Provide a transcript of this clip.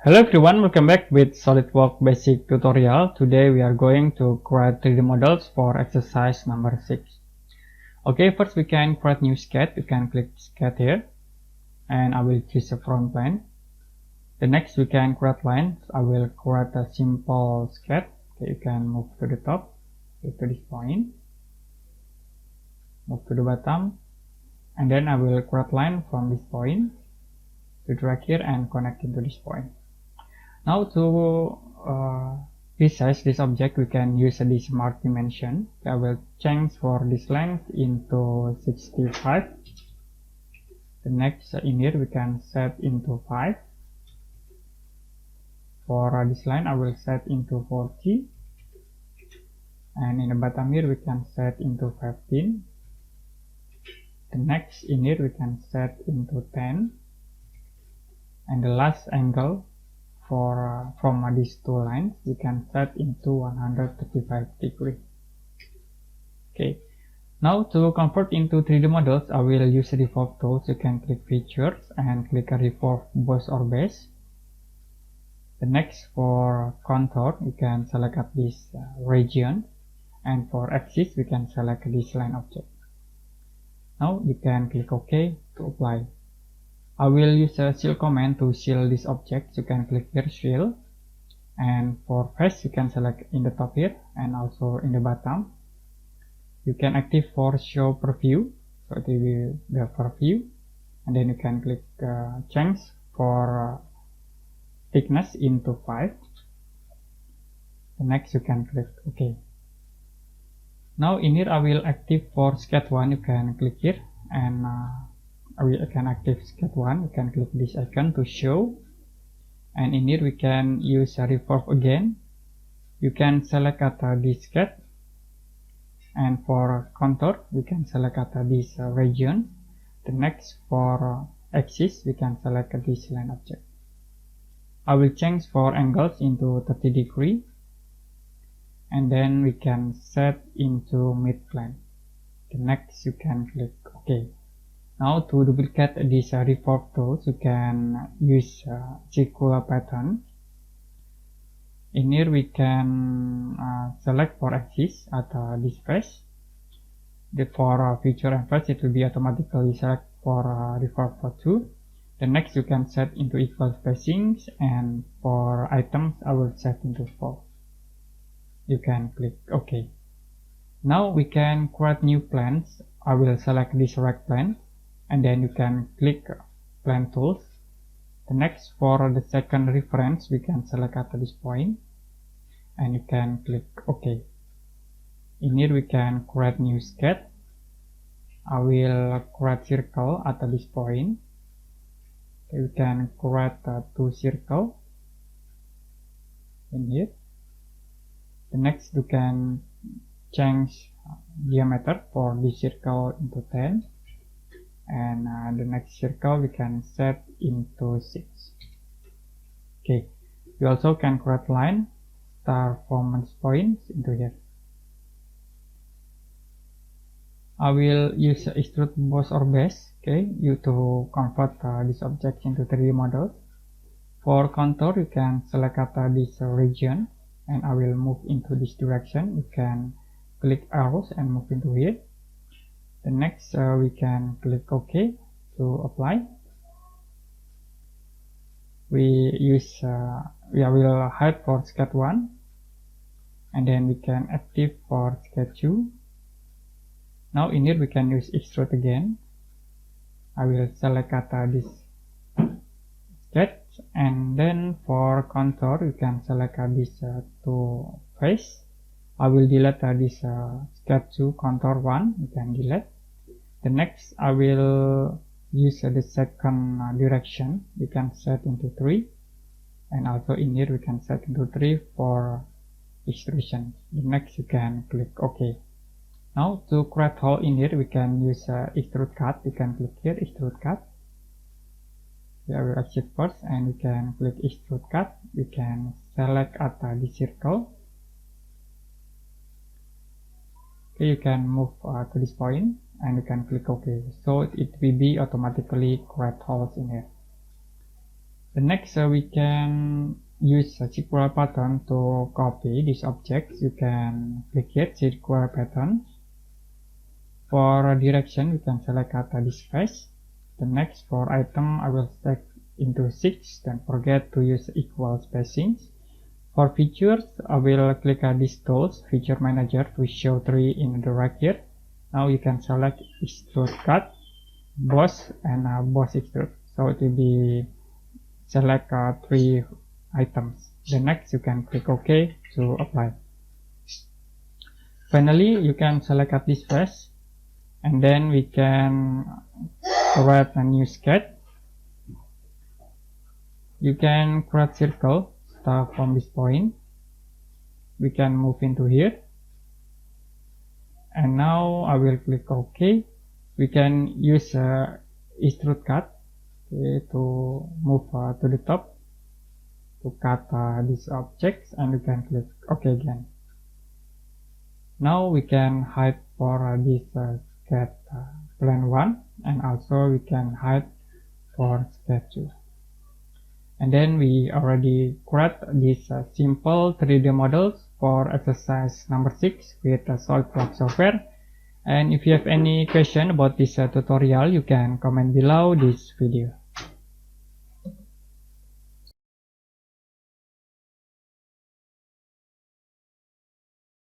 Hello everyone, welcome back with Solidworks basic tutorial. Today we are going to create 3D models for exercise number 6. Okay, first we can create new sketch. You can click sketch here and I will choose a front plane. The next we can create lines. I will create a simple sketch. Okay, you can move to the top, to this point, move to the bottom, and then I will create line from this point to drag here and connect into this point. Now to resize this object, we can use the smart dimension. I will change for this length into 65. The next in here we can set into 5. For this line I will set into 40. And in the bottom here we can set into 15. The next in here we can set into 10. And the last angle for from these two lines we can set into 135 degree. Okay, now to convert into 3D models I will use the revolve tools. You can click features and click a revolve boss or base. The next for contour you can select at this region, and for axis we can select this line object. Now you can click OK to apply. I will use a seal command to seal this object. You can click here seal, and for face you can select in the top here and also in the bottom. You can active for show preview, so it will be the preview, and then you can click change for thickness into 5. The next you can click OK. Now in here I will active for sketch 1. You can click here and we can active sketch 1. You can click this icon to show, and in here we can use a revolve again. You can select at this sketch, and for contour we can select at this region. The next for axis we can select this line object. I will change for angles into 30 degree, and then we can set into mid plane. The next you can click OK. Now to duplicate this revolve tools you can use Jiggle Pattern. In here we can select for axis at this face. For feature and face it will be automatically select for revolve for 2. The next you can set into equal spacings, and for items I will set into 4. You can click OK. Now we can create new planes. I will select this right plane, and then you can click plane tools. The next for the second reference we can select at this point, and you can click OK. In here we can create new sketch. I will create circle at this point. Okay, we can create 2 circles in here. The next you can change diameter for this circle into 10. And the next circle we can set into 6. Okay, we also can create line start from this point into here. I will use extrude boss or base, okay, to convert this object into 3D models. For contour you can select at this region, and I will move into this direction. You can click arrows and move into here. The next we can click OK to apply. We will hide for sketch 1, and then we can active for sketch 2. Now in here we can use extrude again. I will select at this sketch, and then for contour you can select this 2 face. I will delete this sketch 2 contour 1. You can delete. The next I will use the second direction. We can set into 3, and also in here we can set into 3 for extrusion. The next you can click OK. Now to create hole in here we can use extrude cut. You can click here extrude cut. I will exit first, and we can click extrude cut. We can select at the circle. Okay, you can move to this point, and you can click OK. So it will be automatically create holes in here. The next we can use a Jiggle Pattern to copy these objects. You can click here, Jiggle Pattern. For direction, we can select this face. The next for item, I will set into 6. Don't forget to use equal spacings. For features, I will click these tools, Feature Manager, to show 3 in the right here. Now you can select Extrude Cut, Boss, and Boss Extrude. So it will be select 3 items. The next you can click OK to apply. Finally, you can select this face, and then we can create a new sketch. You can create circle. Start from this point. We can move into here, and now I will click OK. We can use extrude cut to move to the top to cut these objects, and we can click OK again. Now we can hide for this sketch plan 1, and also we can hide for sketch 2. And then we already create these simple 3D models for exercise number 6 with Solidworks software. And if you have any question about this tutorial, you can comment below this video.